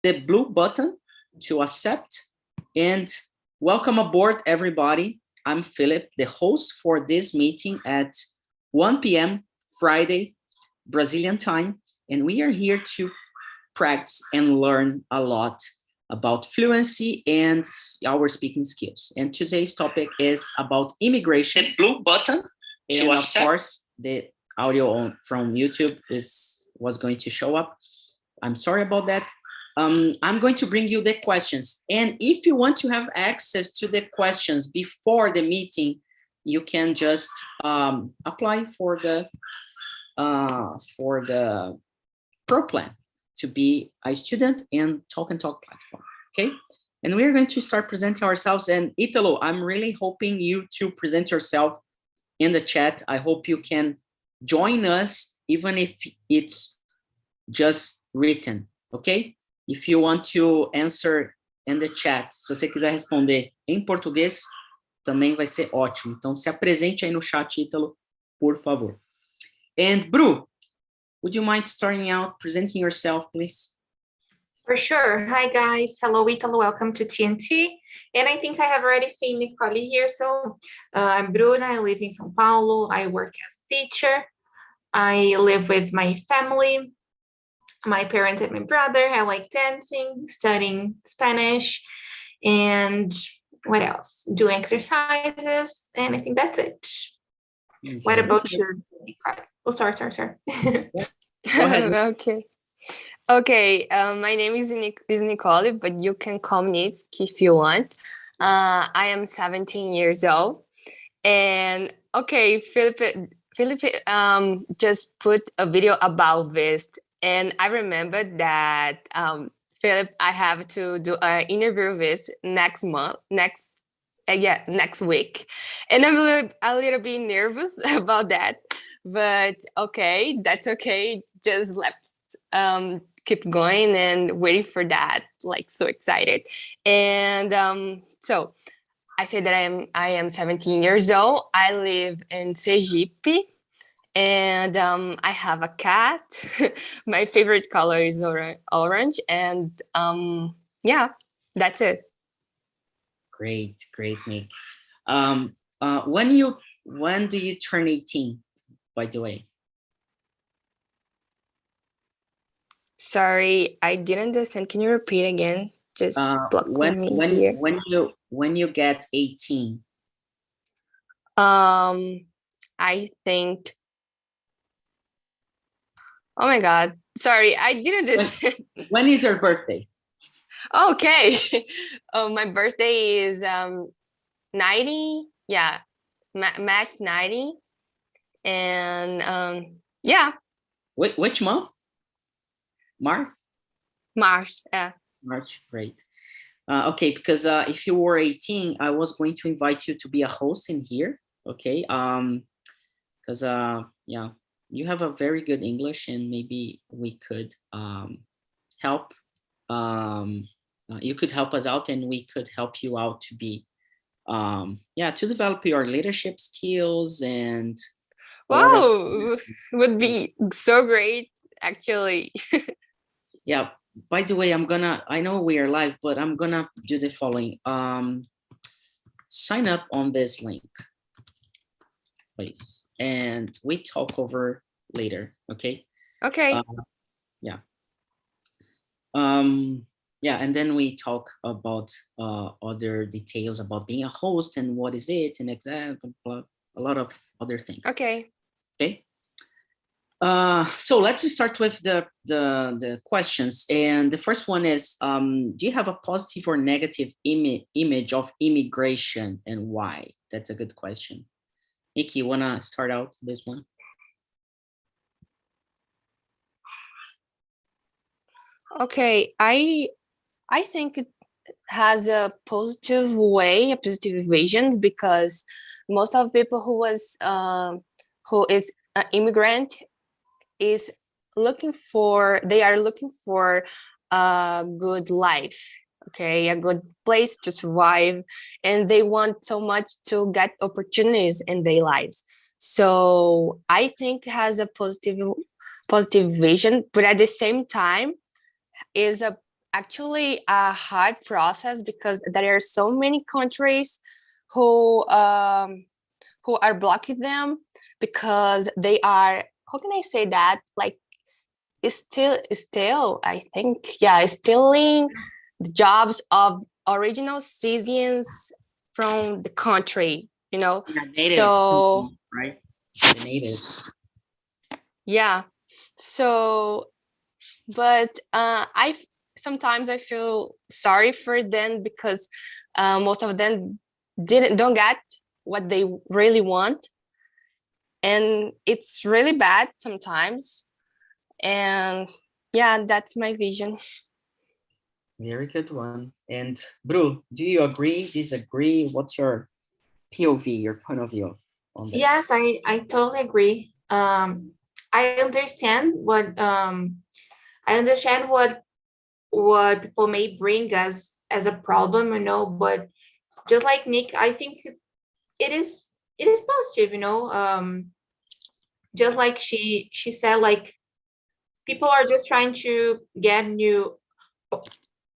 the blue button to accept. And welcome aboard, everybody. I'm Philip, the host for this meeting at 1 p.m. Friday, Brazilian time. And we are here to practice and learn a lot about fluency and our speaking skills. And today's topic is about immigration. The blue button. And of course, the audio from YouTube was going to show up. I'm sorry about that. I'm going to bring you the questions. And if you want to have access to the questions before the meeting, you can just apply for the Pro Plan to be a student in Talk and Talk platform, okay? And we're going to start presenting ourselves. And Italo, I'm really hoping you to present yourself in the chat. I hope you can join us, even if it's just written, okay? If you want to answer in the chat, se você quiser responder em português, também vai ser ótimo. Então, se apresente aí no chat, Ítalo, por favor. And Bru, would you mind starting out presenting yourself, please? For sure. Hi, guys. Hello, Italo. Welcome to TNT. And I think I have already seen Nicole here. So I'm Bruna. I live in São Paulo. I work as a teacher. I live with my family, my parents and my brother. I like dancing, studying Spanish, and what else? Doing exercises. And I think that's it. Okay. What about you? Oh, sorry. Okay. My name is Nicole, but you can call me Nick if you want. I am 17 years old. And okay, Philip just put a video about this. And I remember that, Philip, I have to do an interview with next week. And I'm a little bit nervous about that. But okay, that's okay. Just let's keep going and waiting for that. Like, so excited. And so I say that I am 17 years old. I live in Sergipe. And I have a cat. My favorite color is orange. And yeah, that's it. Great, Nick. When do you turn 18, by the way? Sorry, I didn't understand. Can you repeat again? Just when you get 18? I think. Oh my God. Sorry, I didn't understand. When is your birthday? Okay. My birthday is 90. Yeah. March 90. And yeah. Which month? March? March, yeah. March, great. Okay, because if you were 18, I was going to invite you to be a host in here, okay? Because yeah, you have a very good English, and maybe we could help. You could help us out, and we could help you out to be, to develop your leadership skills and. Wow, would be so great, actually. Yeah. By the way, I know we are live, but I'm gonna do the following. Sign up on this link, please. And we talk over later, okay? Okay. Yeah, and then we talk about other details about being a host and what is it, and example, a lot of other things. Okay. Okay. So let's start with the questions. And the first one is, do you have a positive or negative image of immigration, and why? That's a good question. Nikki, you wanna start out this one? Okay, I think it has a positive way, a positive vision, because most of people who is an immigrant is looking for a good life, okay, a good place to survive, and they want so much to get opportunities in their lives. So I think it has a positive vision, but at the same time is actually a hard process because there are so many countries who are blocking them because they are, how can I say that, like still I think, yeah, stealing the jobs of original citizens from the country, Yeah, native so people, right? The natives. yeah, so but sometimes I feel sorry for them because most of them don't get what they really want, and it's really bad sometimes. And yeah, that's my vision. Very good one. And Bru, do you agree, disagree? What's your POV, your point of view on this? Yes, I totally agree. I understand what people may bring as a problem, but just like Nick, I think it is positive, just like she said, like people are just trying to get new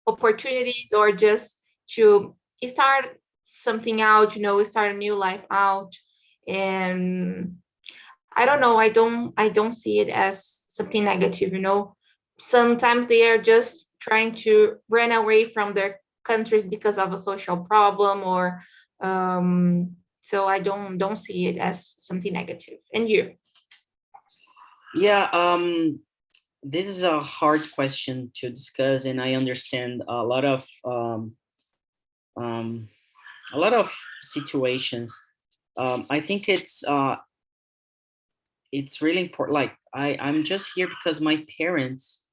opportunities or just to start something out, start a new life out. And I don't know, I don't see it as something negative. Sometimes they are just trying to run away from their countries because of a social problem, or so I don't see it as something negative. And you? Yeah, this is a hard question to discuss, and I understand a lot of situations. I think it's really important. Like I'm just here because my parents,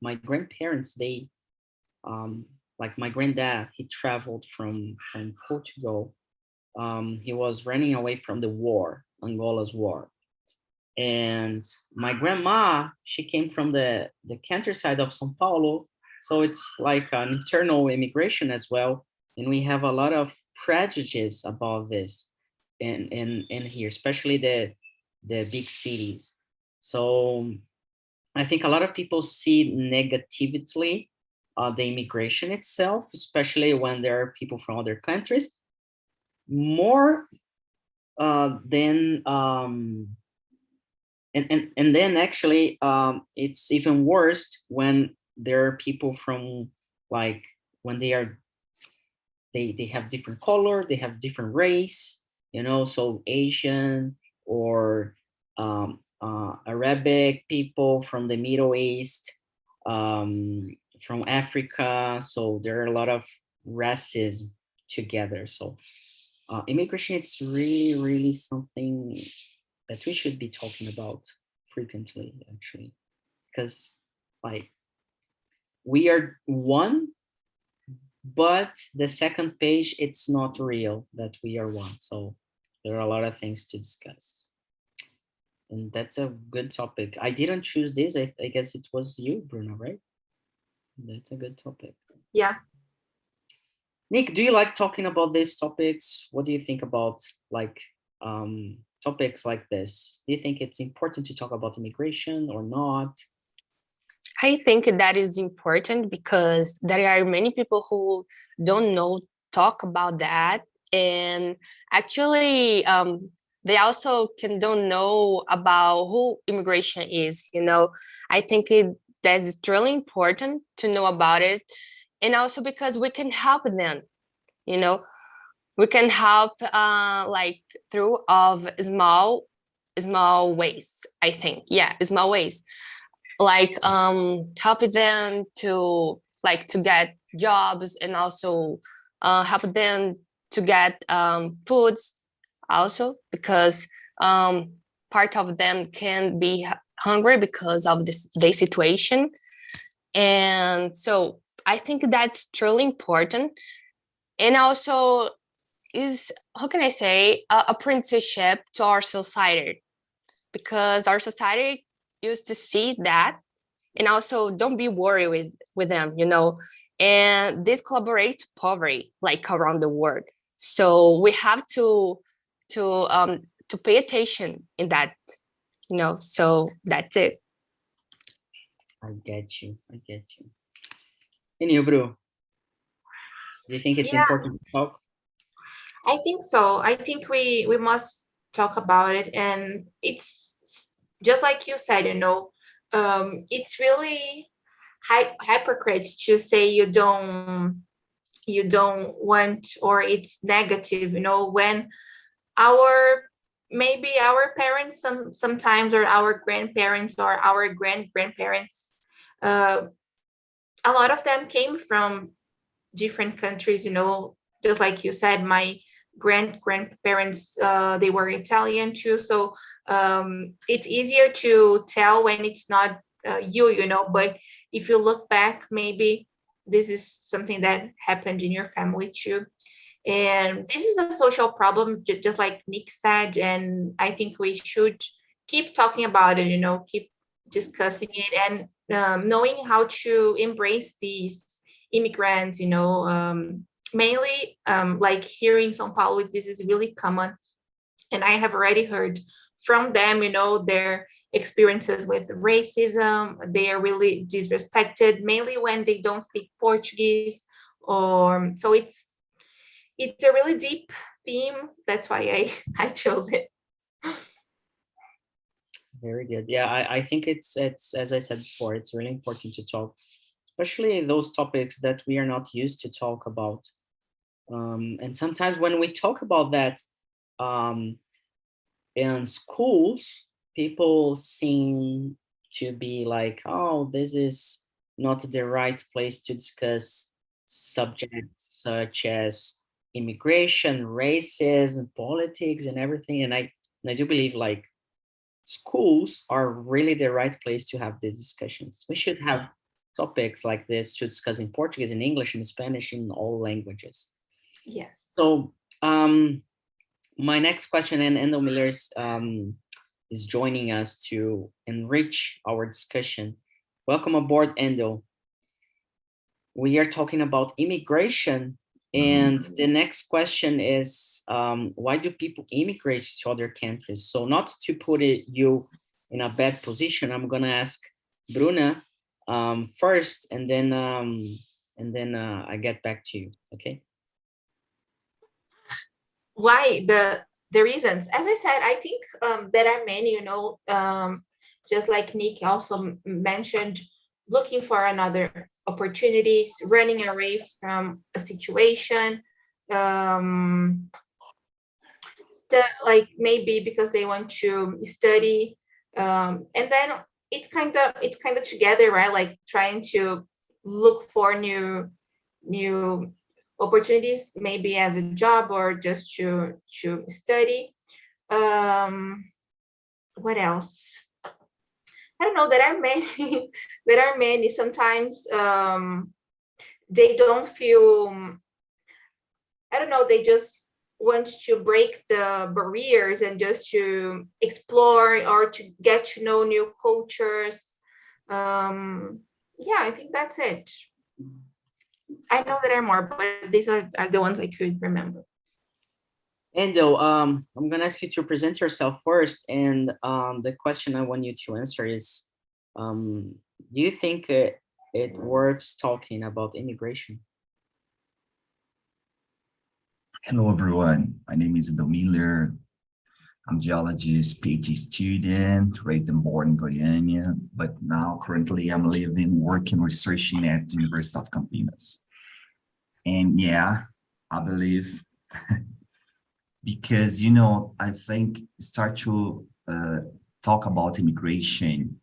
my grandparents, they like my granddad, he traveled from Portugal. He was running away from the war, Angola's war. And my grandma, she came from the countryside of São Paulo, so it's like an internal immigration as well. And we have a lot of prejudices about this in here, especially the big cities. So I think a lot of people see negatively the immigration itself, especially when there are people from other countries, more than and then actually it's even worse when there are people from, like, when they have different color, they have different race, so Asian or Arabic people from the Middle East, from Africa. So there are a lot of racism together. So immigration, it's really, really something that we should be talking about frequently, actually, because like we are one, but the second page, it's not real that we are one. So there are a lot of things to discuss, and that's a good topic. I didn't choose this. I guess it was you, Bruno, right? That's a good topic. Yeah. Nick, do you like talking about these topics? What do you think about like topics like this? Do you think it's important to talk about immigration or not? I think that is important because there are many people who don't know talk about that, and actually they also don't know about who immigration is. I think that's really important to know about it, and also because we can help them. We can help like through of small ways. I think, yeah, small ways, like helping them to get jobs, and also help them to get foods also, because part of them can be hungry because of their situation. And so I think that's truly important. And also is, how can I say, a apprenticeship to our society, because our society used to see that, and also don't be worried with them, and this collaborates poverty like around the world. So we have to pay attention in that, so that's it. I get you. And you, Bru, do you think it's Yeah, important to talk? I think so. I think we must talk about it, and it's just like you said, it's really hypocrite to say you don't want, or it's negative, when our maybe our parents sometimes, or our grandparents, or our grandparents, uh, a lot of them came from different countries, just like you said. My grandparents, they were Italian too, so it's easier to tell when it's not but if you look back, maybe this is something that happened in your family too. And this is a social problem, just like Nick said, and I think we should keep talking about it, keep discussing it, and knowing how to embrace these immigrants, mainly like here in Sao Paulo, this is really common. And I have already heard from them, their experiences with racism. They are really disrespected, mainly when they don't speak Portuguese. Or so it's a really deep theme. That's why I chose it. Very good. Yeah, I think it's as I said before, it's really important to talk, especially those topics that we are not used to talk about. And sometimes when we talk about that um, in schools, people seem to be like, oh, this is not the right place to discuss subjects such as immigration, racism, politics, and everything. And I do believe like schools are really the right place to have these discussions. We should have topics like this to discuss in Portuguese, in English, in Spanish, in all languages. Yes. So my next question, and Endo Millers is joining us to enrich our discussion. Welcome aboard, Endo. We are talking about immigration, and the next question is, why do people immigrate to other countries? So not to put you in a bad position, I'm gonna ask Bruna first, and then I get back to you, okay? Why the reasons? As I said, I think there are many, just like Nick also mentioned, looking for another opportunities, running away from a situation, like maybe because they want to study, and then it's kind of together, right? Like trying to look for new opportunities, maybe as a job or just to study. What else? I don't know. There are many. There are many. Sometimes they don't feel. I don't know. They just want to break the barriers and just to explore or to get to know new cultures. Yeah, I think that's it. I know there are more, but these are the ones I could remember. Endo, I'm gonna ask you to present yourself first, and the question I want you to answer is, do you think it worth talking about immigration? Hello, everyone. My name is Indo Miller. I'm geologist, PhD student, raised and born in Goiânia, but now currently I'm living, working, researching at the University of Campinas. And yeah, I believe because, I think start to talk about immigration,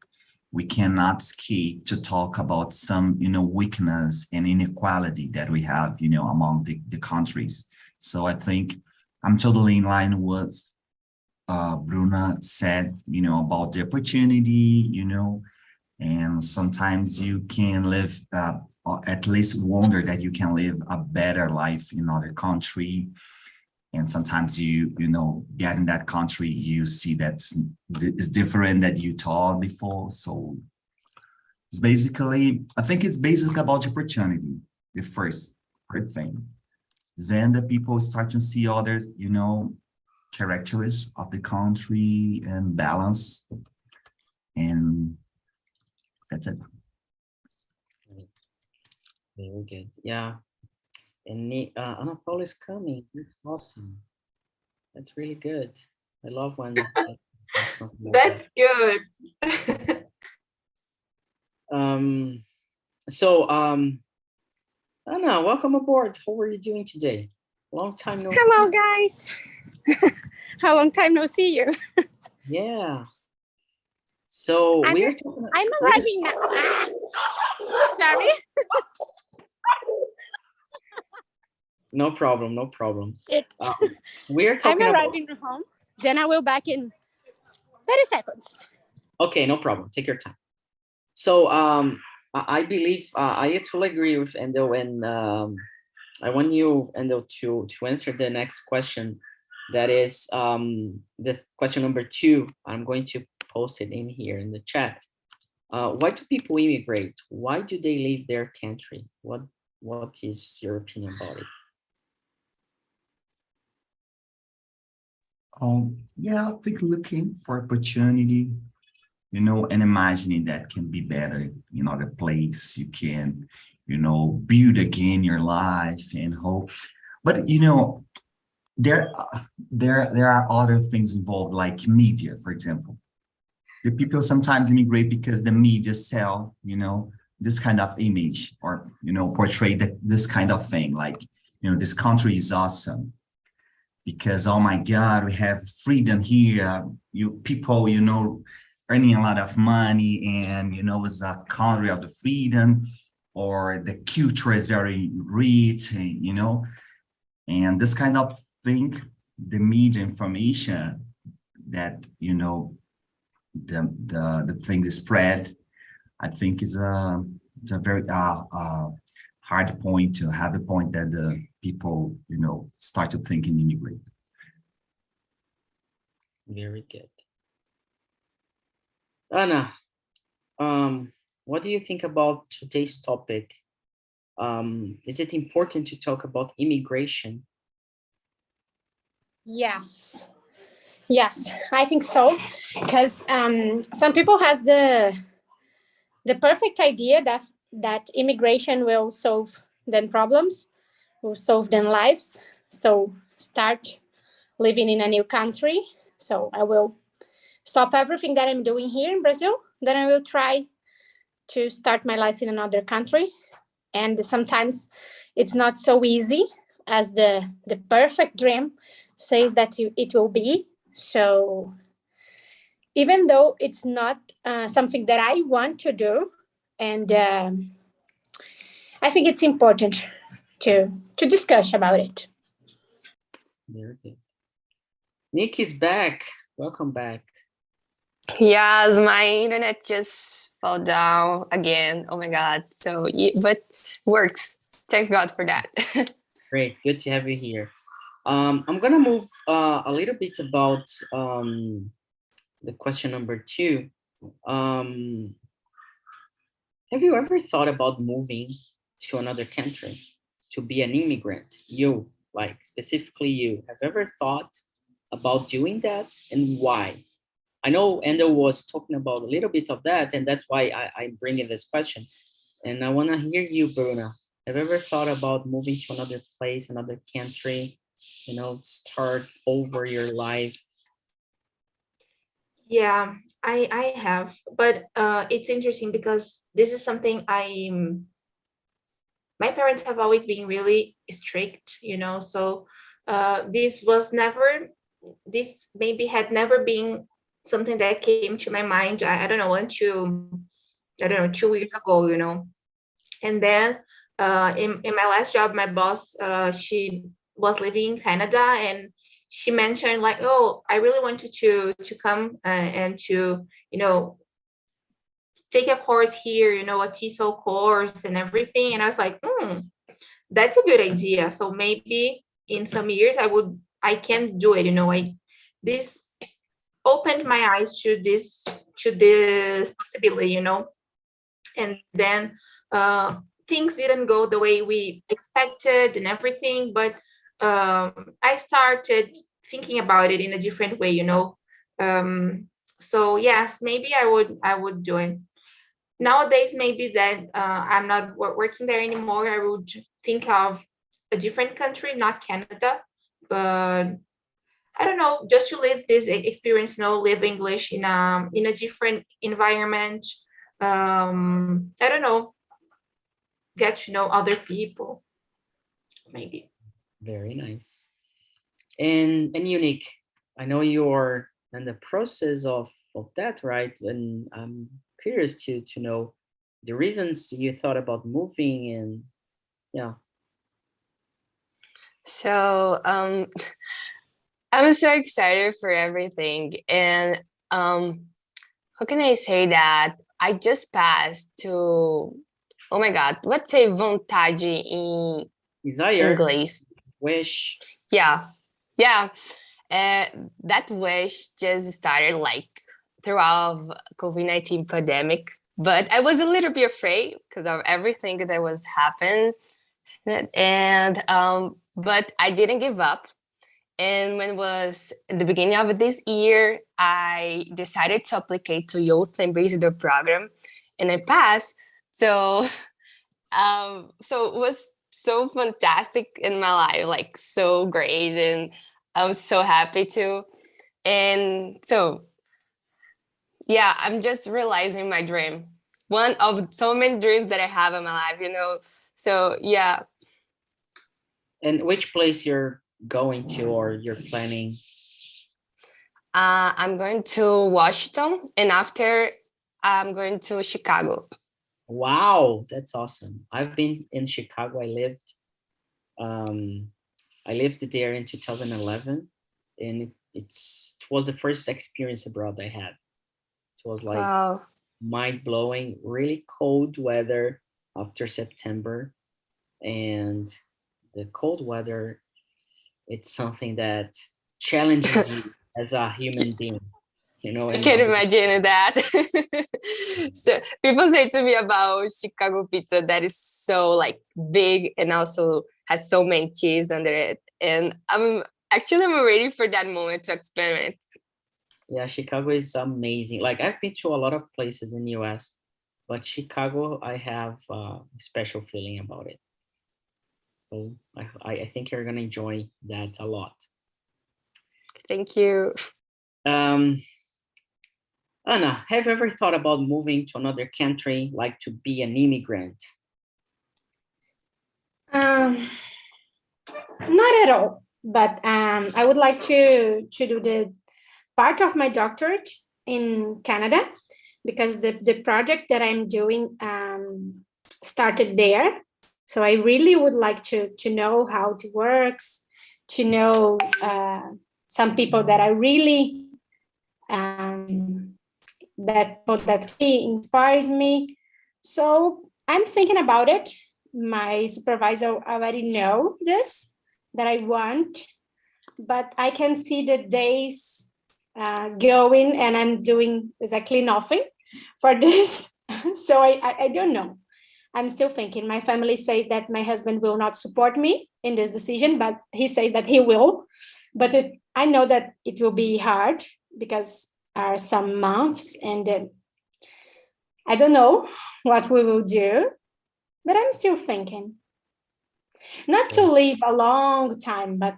we cannot escape to talk about some, weakness and inequality that we have, among the countries. So I think I'm totally in line with Bruna said, about the opportunity, and sometimes you can live, at least wonder that you can live a better life in other country. And sometimes you get in that country, you see that it's different that you thought before. So it's basically, I think it's basically about opportunity. The first thing. Then the people start to see others, characteristics of the country and balance. And that's it. Very good. Yeah. And Ana Paula is coming. That's awesome. That's really good. I love when something like that. That's good. So Anna, welcome aboard. How are you doing today? Long time no Hello, guys. How long time no see you? Yeah. So I'm arriving now. Sorry. No problem, no problem. I'm We're talking arriving home. Then I will back in 30 seconds. Okay, no problem. Take your time. So I believe I totally agree with Endo, and I want you, Endo, to answer the next question. That is this question number 2. I'm going to post it in here in the chat. Why do people immigrate? Why do they leave their country? What is your opinion about it? Yeah, I think looking for opportunity, you know, and imagining that can be better in other place. You can, you know, build again your life and hope. But you know, there are other things involved, like media, for example. The people sometimes immigrate because the media sell, you know, this kind of image, or you know, portray this kind of thing, like, you know, this country is awesome because, oh my God, we have freedom here. You people, you know, earning a lot of money, and you know, it's a country of the freedom, or the culture is very rich, you know, and this kind of thing, the media information that, you know, the thing is spread, I think is it's a very hard point to have a point that the people, you know, start to think and immigrate. Very good. Anna, what do you think about today's topic? Is it important to talk about immigration? Yes, I think so, because some people has the perfect idea that immigration will solve them problems, will solve them lives. So start living in a new country. So I will stop everything that I'm doing here in Brazil. Then I will try to start my life in another country. And sometimes it's not so easy as the perfect dream says that it will be. So even though it's not something that I want to do, and I think it's important to discuss about it. Very good. Nick is back. Welcome back. Yes, my internet just fell down again. Oh my God. So, but works. Thank God for that. Great. Good to have you here. I'm going to move a little bit about the question number 2. Have you ever thought about moving to another country to be an immigrant? You, like specifically you, have ever thought about doing that, and why? I know Endo was talking about a little bit of that, and that's why I'm bringing this question. And I want to hear you, Bruna. Have you ever thought about moving to another place, another country, you know, start over your life? Yeah, I have, but it's interesting because this is something my parents have always been really strict, you know, so this maybe had never been something that came to my mind. I don't know, until, I don't know, 2 years ago, you know. And then in my last job, my boss, she was living in Canada, and she mentioned like, oh, I really wanted to come and to, you know, take a course here, you know, a TESOL course and everything. And I was like, that's a good idea. So maybe in some years I can do it, you know. This opened my eyes to this possibility, you know. And then things didn't go the way we expected and everything, but I started thinking about it in a different way, you know. So yes, maybe I would do it. nowadays, maybe that I'm not working there anymore, I would think of a different country, not Canada, but I don't know, just to live this experience, live English in a different environment. I don't know, get to know other people, maybe. Very nice. And Unique, I know you're in the process of that, right? And I'm curious to know the reasons you thought about moving and yeah. So I'm so excited for everything. And how can I say that? I just passed to, oh my God, what's a vontade in Desire, English? wish. Yeah. That wish just started like throughout COVID-19 pandemic, but I was a little bit afraid because of everything that was happening. And but I didn't give up. And when it was in the beginning of this year, I decided to apply to Youth Ambassador program, and I passed. So, so it was so fantastic in my life, like so great, and I'm so happy too. And so, yeah, I'm just realizing my dream, one of so many dreams that I have in my life. So yeah. And which place you're going to or you're planning? I'm going to Washington, and after I'm going to Chicago. Wow, that's awesome. I've been in Chicago. I lived there in 2011, and it was the first experience abroad I had. It was like Wow. mind-blowing, really cold weather after September, and the cold weather, it's something that challenges you as a human being, I can imagine that. So people say to me about Chicago pizza that is so like big and also has so many cheese under it. And I'm waiting for that moment to experiment. Yeah, Chicago is amazing. Like I've been to a lot of places in the US, but Chicago, I have a special feeling about it. So I think you're gonna enjoy that a lot. Thank you. Anna, have you ever thought about moving to another country, like to be an immigrant? Not at all, but I would like to do the part of my doctorate in Canada, because the project that I'm doing started there. So I really would like to know how it works, to know some people that I really that really inspires me. So I'm thinking about it. My supervisor already know this, that I want, but I can see the days going and I'm doing exactly nothing for this. So I don't know. I'm still thinking. My family says that my husband will not support me in this decision, but he says that he will. But I know that it will be hard because are some months and I don't know what we will do, but I'm still thinking. Not to live a long time, but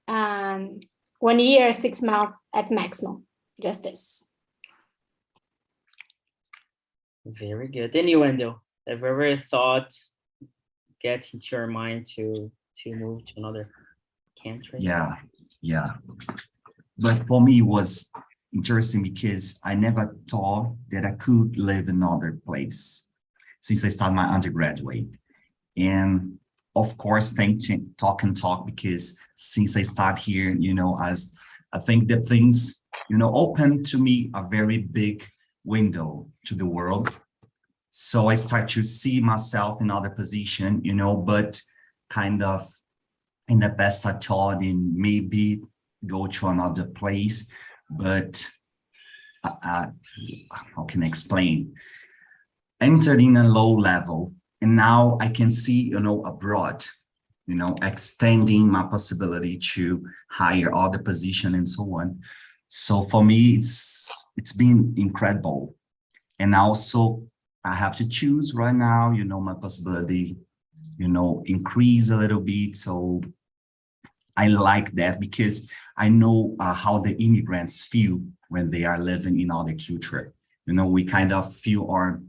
1 year, 6 months at maximum, just this. Very good. And you, Wendell, have you ever thought, get into your mind to move to another country? Yeah. But for me, it was interesting because I never thought that I could live in another place since I started my undergraduate. And of course, talk because since I start here, as I think that things, open to me a very big window to the world. So I start to see myself in other position, but kind of in the best I thought in maybe go to another place. But how can I explain? Entered in a low level, and now I can see, abroad, extending my possibility to higher other position and so on. So for me, it's been incredible. And also I have to choose right now, my possibility, increase a little bit. So I like that because I know how the immigrants feel when they are living in other culture. We kind of feel our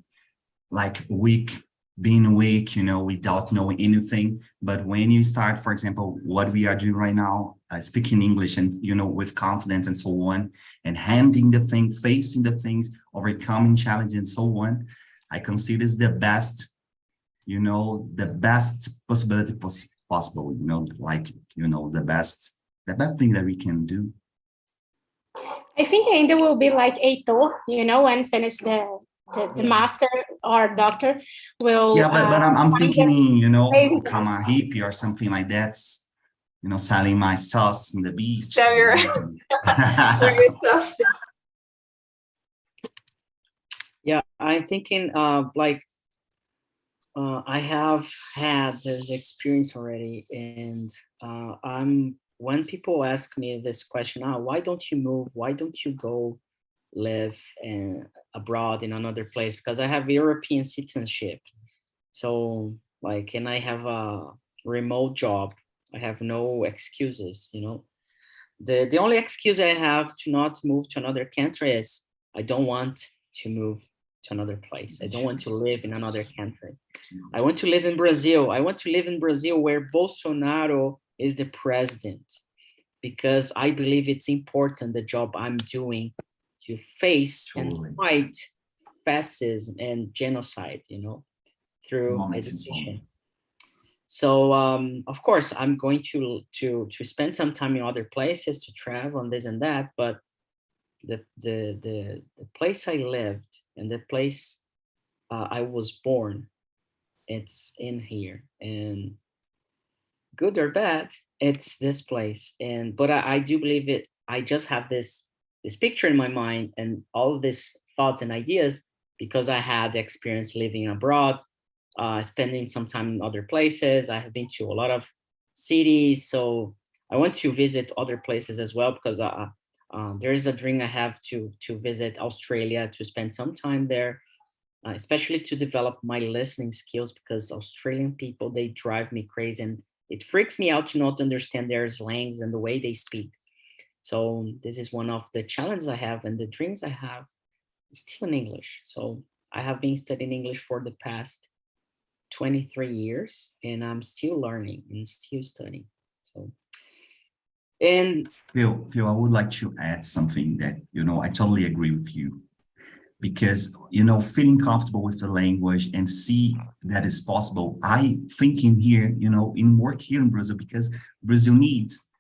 like weak, being weak, without knowing anything. But when you start, for example, what we are doing right now, speaking English and, with confidence and so on, and handling the thing, facing the things, overcoming challenges and so on, I consider it's the best, the best possibility possible, like, the best thing that we can do. I think ainda will be like Heitor, when finish the master or doctor will. Yeah, but I'm thinking, amazing become a hippie or something like that, selling my stuff in the beach. Sell your, sell your stuff. Yeah, I'm thinking like I have had this experience already, and when people ask me this question, why don't you move? Why don't you go live abroad in another place? Because I have European citizenship, so like, and I have a remote job. I have no excuses, The only excuse I have to not move to another country is I don't want to move to another place. I don't want to live in another country. I want to live in Brazil. I want to live in Brazil where Bolsonaro is the president, because I believe it's important, the job I'm doing, to face and fight fascism and genocide, through education. So of course, I'm going to spend some time in other places, to travel and this and that, but the place I lived and the place I was born, it's in here, and good or bad, it's this place. But I do believe it. I just have this picture in my mind and all these thoughts and ideas because I had the experience living abroad, spending some time in other places. I have been to a lot of cities, so I want to visit other places as well, because there is a dream I have to visit Australia, to spend some time there, especially to develop my listening skills, because Australian people, they drive me crazy, and it freaks me out to not understand their slangs and the way they speak. So this is one of the challenges I have, and the dreams I have is still in English. So I have been studying English for the past 23 years, and I'm still learning and still studying. So, and Phil, I would like to add something that, I totally agree with you, because, feeling comfortable with the language and see that is possible. I think in here, in work here in Brazil, because Brazil needs,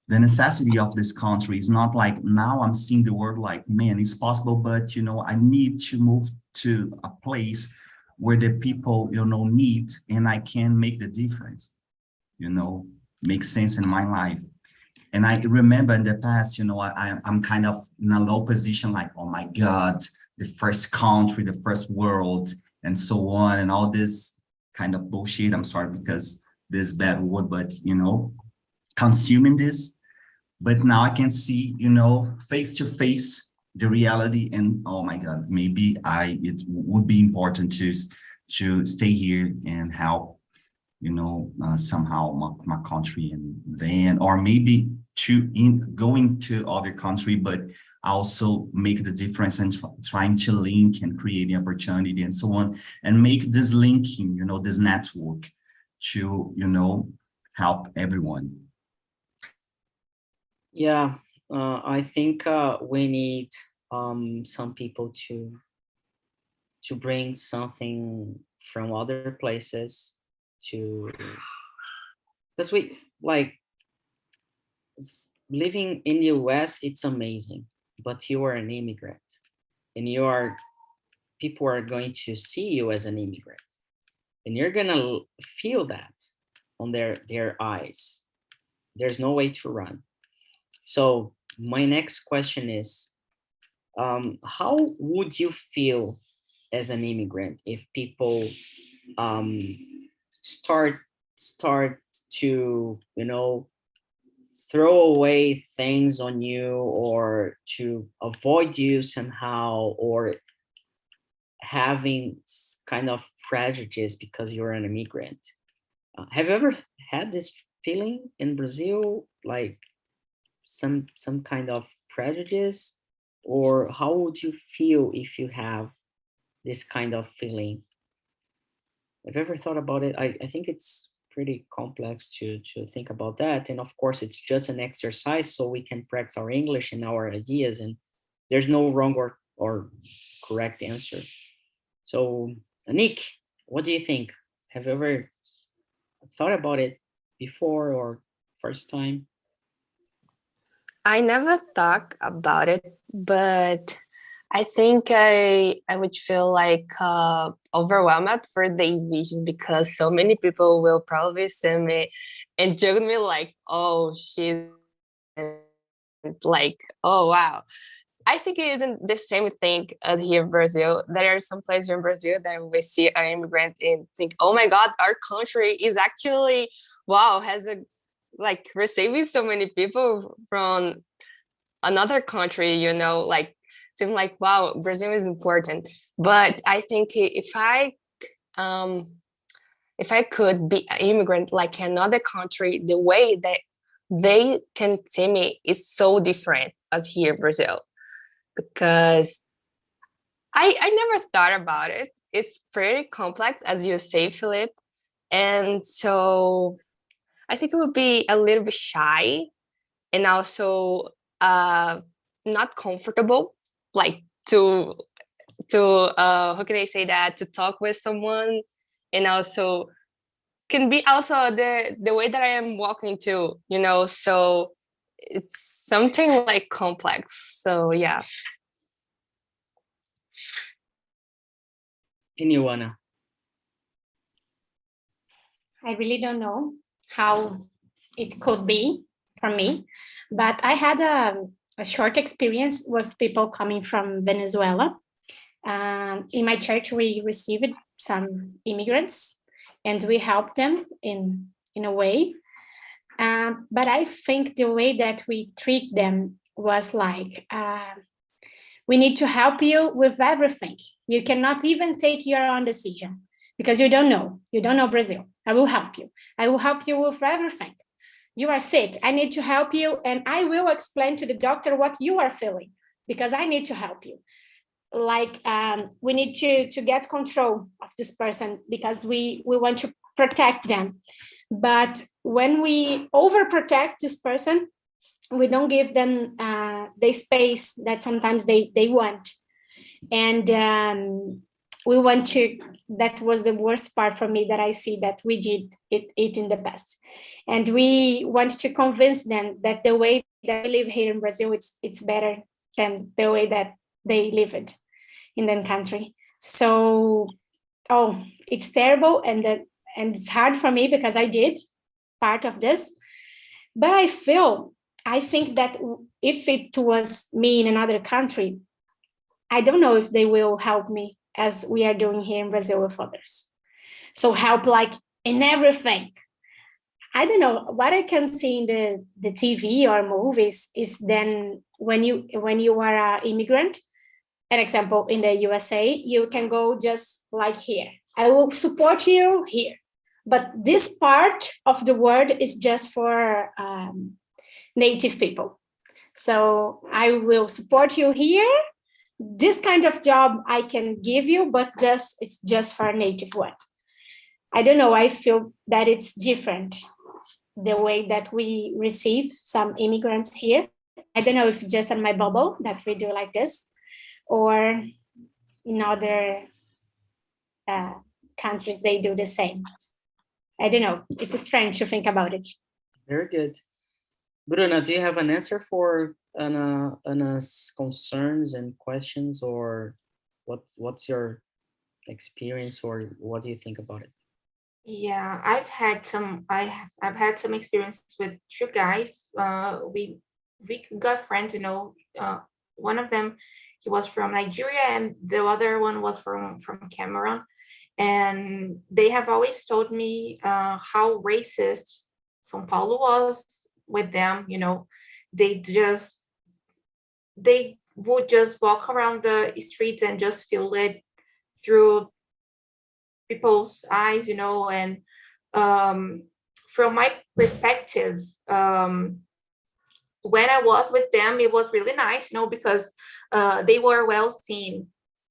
the necessity of this country is not like now I'm seeing the word like, man, it's possible, but, I need to move to a place where the people, need, and I can make the difference, make sense in my life. And I remember in the past, I'm kind of in a low position, like, oh my God, the first country, the first world, and so on, and all this kind of bullshit. I'm sorry because this bad word, but, consuming this. But now I can see, face to face the reality, and oh my God, maybe it would be important to stay here and help, somehow my country, and then, or maybe going to other country, but also make the difference and trying to link and create the opportunity and so on, and make this linking, this network to, help everyone. Yeah, I think we need some people to bring something from other places, because we like living in the US, it's amazing, but you are an immigrant, and people are going to see you as an immigrant, and you're gonna feel that on their eyes. There's no way to run. So my next question is, how would you feel as an immigrant if people start to, throw away things on you, or to avoid you somehow, or having kind of prejudice because you're an immigrant. Have you ever had this feeling in Brazil, like some kind of prejudice, or how would you feel if you have this kind of feeling? Have you ever thought about it? I think it's pretty complex to think about that. And of course, it's just an exercise so we can practice our English and our ideas, and there's no wrong or correct answer. So, Nick, what do you think? Have you ever thought about it before or first time? I never thought about it, but I think I would feel like overwhelmed for the vision, because so many people will probably see me and judge me like, oh, she's like, oh, wow. I think it isn't the same thing as here in Brazil. There are some places in Brazil that we see an immigrant and think, oh my God, our country is actually, wow, has a, like, receiving so many people from another country, you know, like, seem like, wow, Brazil is important. But I think if I could be an immigrant like another country, the way that they can see me is so different as here in Brazil. Because I never thought about it. It's pretty complex, as you say, Philip. And so I think it would be a little bit shy and also not comfortable, like to how can I say that, to talk with someone, and also can be also the way that I am walking to, you know, so it's something like complex. So yeah. And you, Anna? I really don't know how it could be for me, but I had a short experience with people coming from Venezuela. In my church, we received some immigrants and we helped them in a way. But I think the way that we treat them was like, we need to help you with everything. You cannot even take your own decision because you don't know Brazil. I will help you. I will help you with everything. You are sick. I need to help you. And I will explain to the doctor what you are feeling because I need to help you. Like we need to get control of this person because we want to protect them. But when we overprotect this person, we don't give them the space that sometimes they want. And we want to, that was the worst part for me that I see that we did it in the past. And we want to convince them that the way that we live here in Brazil, it's better than the way that they live it in their country. So, it's terrible. And it's hard for me because I did part of this. But I think that if it was me in another country, I don't know if they will help me as we are doing here in Brazil with others. So help like in everything. I don't know, what I can see in the TV or movies is then when you are an immigrant, an example in the USA, you can go just like here. I will support you here. But this part of the word is just for native people. So I will support you here. This kind of job I can give you, but it's just for a native one. I don't know, I feel that it's different, the way that we receive some immigrants here. I don't know if just in my bubble that we do like this, or in other countries they do the same. I don't know, it's strange to think about it. Very good. Bruna, do you have an answer for Anna's concerns and questions, or what's your experience, or what do you think about it? Yeah, I've had some experiences with two guys. We got friends, you know. One of them, he was from Nigeria, and the other one was from Cameroon. And they have always told me how racist São Paulo was with them. You know, they would just walk around the streets and just feel through people's eyes, you know, and from my perspective, when I was with them, it was really nice, you know, because they were well seen,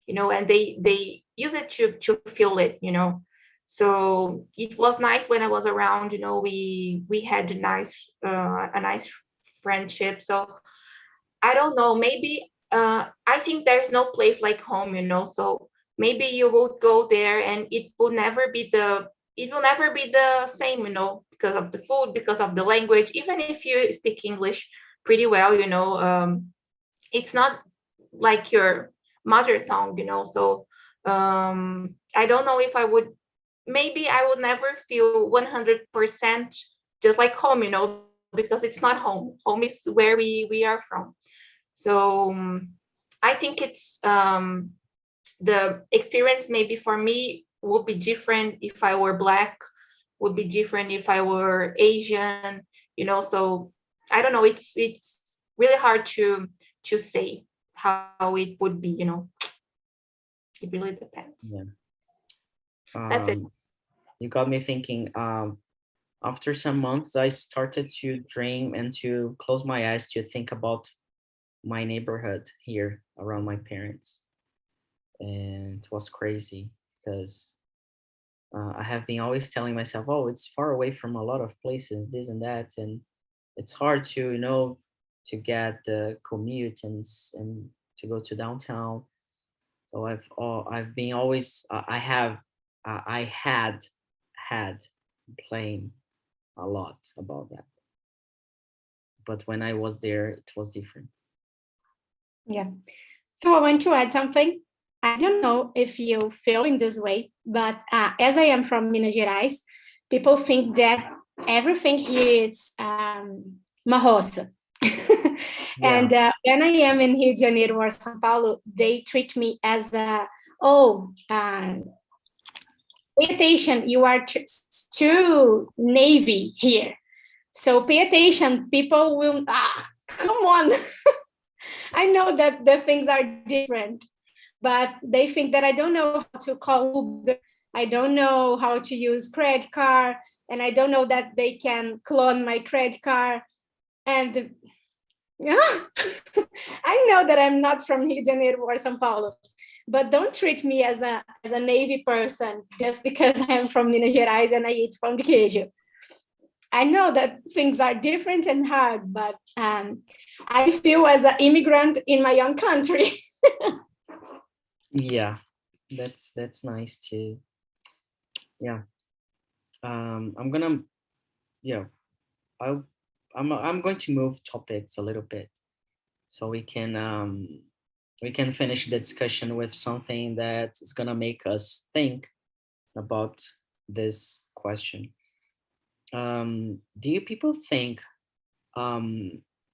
you know, and they use it to feel it, you know. So it was nice when I was around, you know, we had a nice friendship. So I don't know, maybe I think there's no place like home, you know. So maybe you would go there and it will never be the same, you know, because of the food, because of the language. Even if you speak English pretty well, you know, it's not like your mother tongue, you know. So I don't know if I would, maybe I would never feel 100% just like home, you know, because it's not home. Home is where we are from. So I think it's the experience maybe for me would be different if I were Black, would be different if I were Asian, you know. So I don't know, it's really hard to say how it would be, you know. It really depends. Yeah. That's it. You got me thinking. After some months, I started to dream and to close my eyes to think about my neighborhood here around my parents. And it was crazy because I have been always telling myself, oh, it's far away from a lot of places, this and that. And it's hard to, you know, to get the commute and to go to downtown. So I've been always, I had playing a lot about that. But when I was there, it was different. Yeah. So I want to add something. I don't know if you feel in this way, but as I am from Minas Gerais, people think that everything here is uma roça. And when I am in Rio de Janeiro or São Paulo, they treat me as pay attention, you are too navy here. So pay attention, people will, come on. I know that the things are different, but they think that I don't know how to call Uber, I don't know how to use credit card, and I don't know that they can clone my credit card. And I know that I'm not from Rio de Janeiro or São Paulo, but don't treat me as a Navy person just because I'm from Minas Gerais and I eat pão de queijo. I know that things are different and hard, but I feel as an immigrant in my own country. Yeah, that's nice too. Yeah, I'm gonna, yeah, I'm going to move topics a little bit, so we can finish the discussion with something that is gonna make us think about this question. Do you people think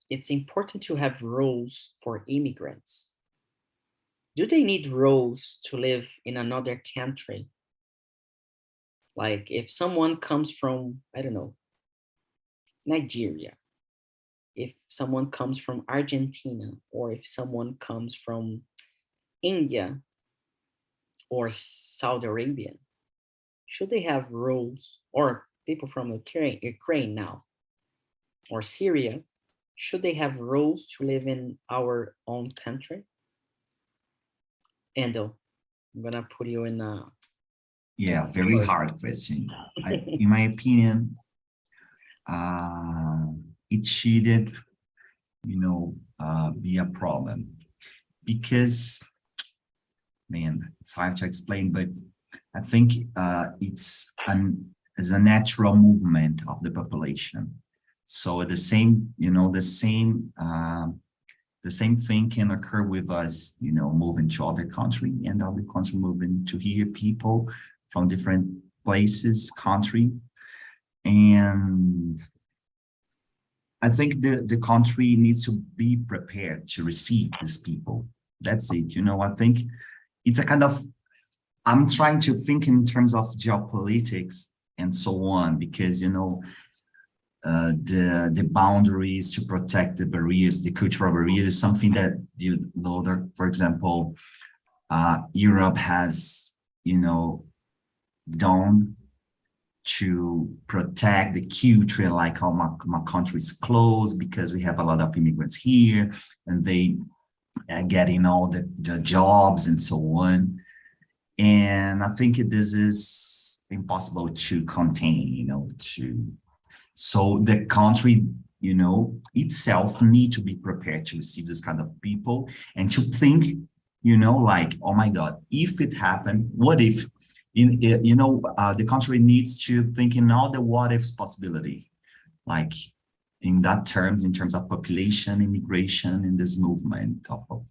it's important to have rules for immigrants? Do they need rules to live in another country? Like if someone comes from, I don't know, Nigeria, if someone comes from Argentina, or if someone comes from India or Saudi Arabia, should they have rules? Or people from Ukraine now, or Syria, should they have rules to live in our own country? Endo, I'm gonna put you in a... Yeah, very hard question. In my opinion, it shouldn't, be a problem, because, man, it's hard to explain, but I think it's a natural movement of the population. So the same thing can occur with us, moving to other country, and other country moving to here, people from different places, country. And I think the country needs to be prepared to receive these people. That's it. I think it's a kind of, I'm trying to think in terms of geopolitics and so on, because, the boundaries to protect the barriers, the cultural barriers, is something that, that, for example, Europe has done to protect the culture, like how my country is closed because we have a lot of immigrants here and they are getting all the jobs and so on. And I think this is impossible to contain, so the country, itself need to be prepared to receive this kind of people and to think, like, oh my God, if it happened, what if, the country needs to think in all the what ifs possibility, like in terms of population, immigration, in this movement of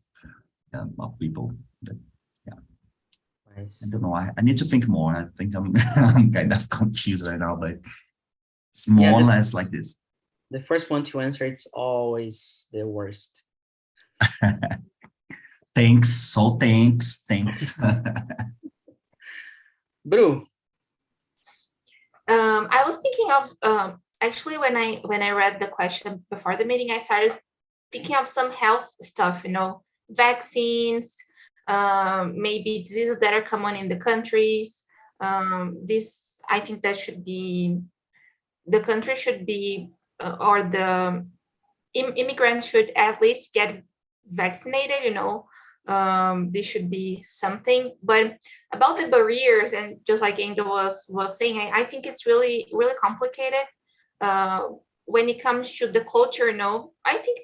people. Nice. I don't know. I need to think more. I think I'm kind of confused right now, but it's more or less like this. The first one to answer, it's always the worst. Thanks. Bru. I was thinking of actually when I read the question before the meeting, I started thinking of some health stuff, vaccines, maybe diseases that are common in the countries. This, I think that the country should be, or the immigrants should at least get vaccinated, this should be something. But about the barriers, and just like Angel was saying, I think it's really, really complicated when it comes to the culture. I think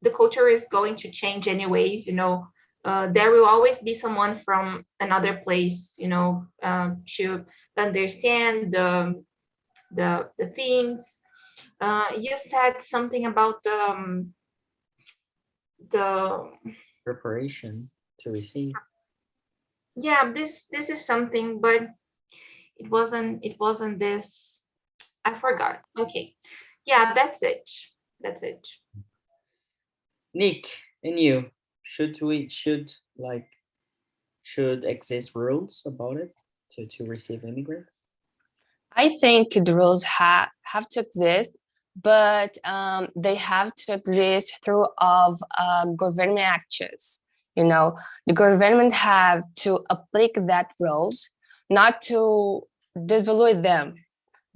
the culture is going to change anyways. There will always be someone from another place, to understand the things. You said something about the Preparation to receive. Yeah, this is something, but it wasn't this. I forgot. Okay, yeah, that's it. Nick, and you, should exist rules about it to receive immigrants? I think the rules have to exist, but they have to exist through of government actions. The government have to apply that rules, not to devalue them,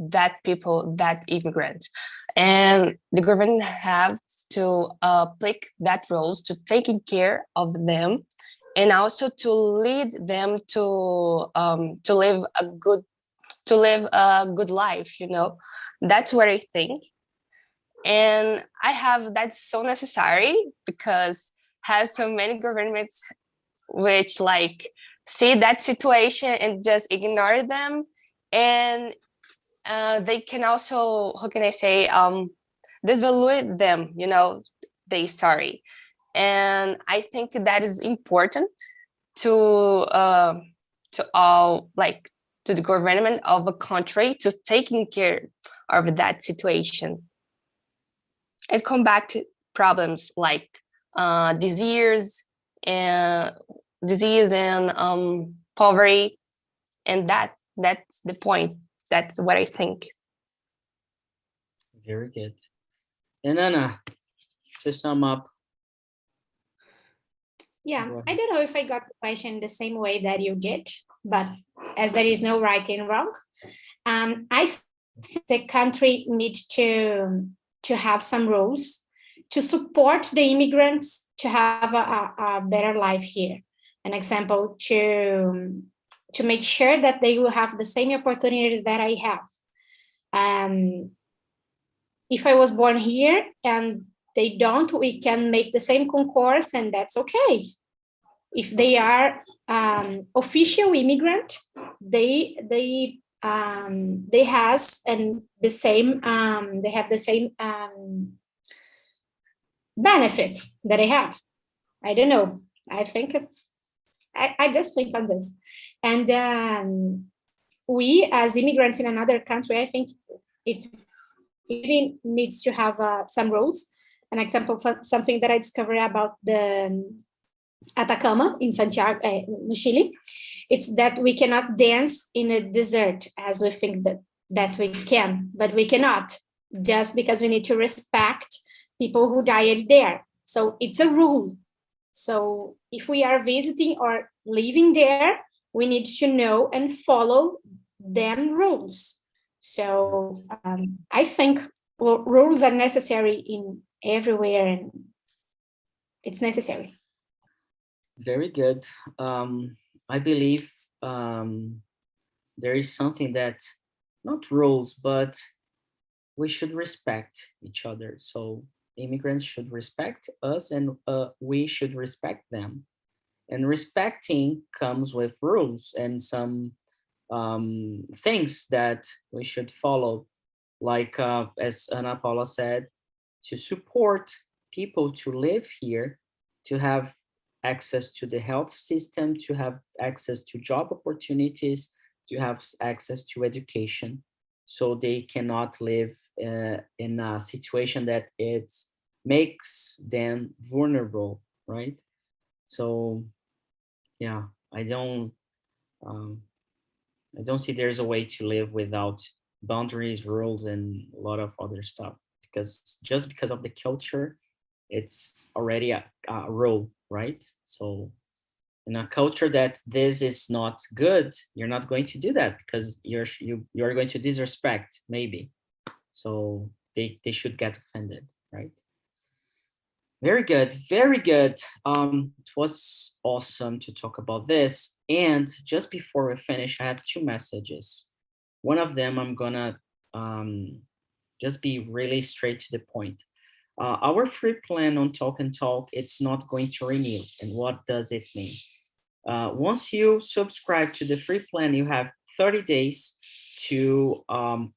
that people, that immigrants. And the government have to apply that rules to taking care of them, and also to lead them to live a good life. That's what I think. And that's so necessary because has so many governments which see that situation and just ignore them, and they can also, how can I say, disvalue them, their story. And I think that is important to all, to the government of a country to taking care of that situation and combat problems like disease and poverty, and that's the point. That's what I think. Very good. And Anna, to sum up. Yeah, I don't know if I got the question the same way that you did, but as there is no right and wrong, I think the country needs to have some rules to support the immigrants to have a better life here. An example, to make sure that they will have the same opportunities that I have. If I was born here and they don't, we can make the same concourse, and that's okay. If they are official immigrant, they have the same benefits that I have. I don't know. I think I just think on this, and we as immigrants in another country, I think it really needs to have some rules. An example for something that I discovered about the Atacama in Santiago, in Chile, it's that we cannot dance in a desert as we think that we can, but we cannot, just because we need to respect people who died there. So it's a rule. So if we are visiting or living there, we need to know and follow them rules. So I think rules are necessary in everywhere, and it's necessary. Very good. I believe there is something that, not rules, but we should respect each other. So immigrants should respect us, and we should respect them. And respecting comes with rules and some things that we should follow, like as Ana Paula said, to support people to live here, to have access to the health system, to have access to job opportunities, to have access to education, so they cannot live in a situation that it makes them vulnerable, right? So yeah, I don't see there's a way to live without boundaries, rules, and a lot of other stuff, because just because of the culture, it's already a rule, right? So in a culture that this is not good, you're not going to do that, because you're going to disrespect, maybe. So they should get offended, right? Very good, very good. It was awesome to talk about this. And just before we finish, I have two messages. One of them, I'm gonna just be really straight to the point. Our free plan on Talk and Talk, it's not going to renew. And what does it mean? Once you subscribe to the free plan, you have 30 days to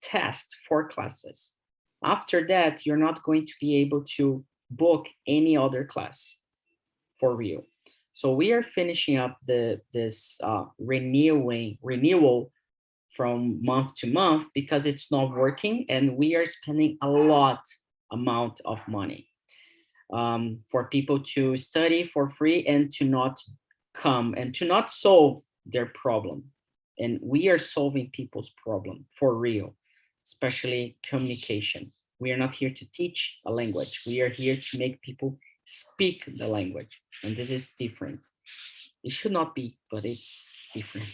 test 4 classes. After that, you're not going to be able to book any other class for real. So we are finishing up this renewal from month to month, because it's not working, and we are spending a lot amount of money for people to study for free and to not come and to not solve their problem. And we are solving people's problem for real, especially communication. We are not here to teach a language. We are here to make people speak the language. And this is different. It should not be, but it's different.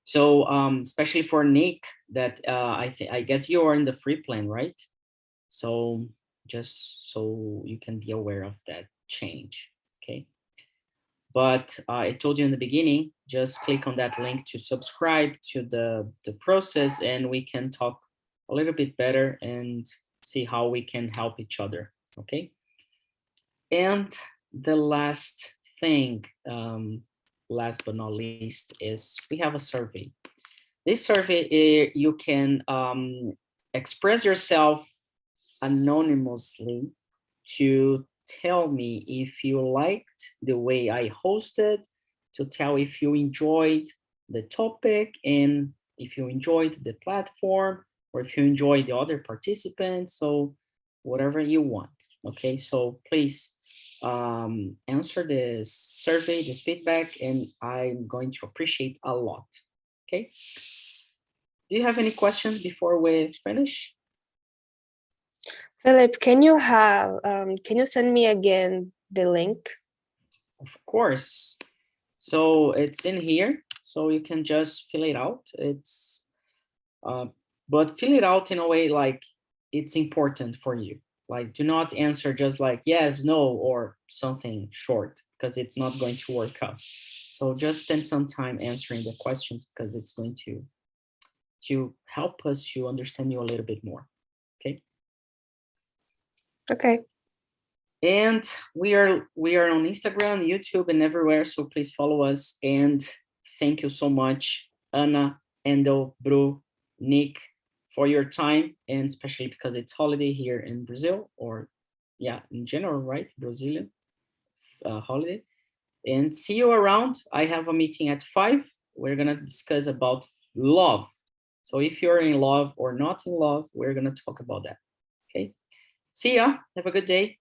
So especially for Nick, that I guess you are in the free plan, right? So just so you can be aware of that change, okay? But I told you in the beginning, just click on that link to subscribe to the process, and we can talk a little bit better and see how we can help each other, okay? And the last thing, last but not least, is we have a survey. This survey, you can express yourself anonymously to tell me if you liked the way I hosted, to tell if you enjoyed the topic, and if you enjoyed the platform, or if you enjoyed the other participants. So whatever you want, okay? So please answer this survey, this feedback, and I'm going to appreciate a lot, okay? Do you have any questions before we finish? Philip, can you send me again the link? Of course. So it's in here, so you can just fill it out. It's but fill it out in a way like it's important for you. Like, do not answer just like yes, no, or something short, because it's not going to work out. So just spend some time answering the questions, because it's going to help us to understand you a little bit more. Okay. Okay. And we are on Instagram, YouTube, and everywhere. So please follow us. And thank you so much, Ana, Endo, Bru, Nick, for your time, and especially because it's holiday here in Brazil, or yeah, in general, right? Brazilian holiday. And see you around. I have a meeting at 5. We're gonna discuss about love. So if you're in love or not in love, we're gonna talk about that. Okay. See ya. Have a good day.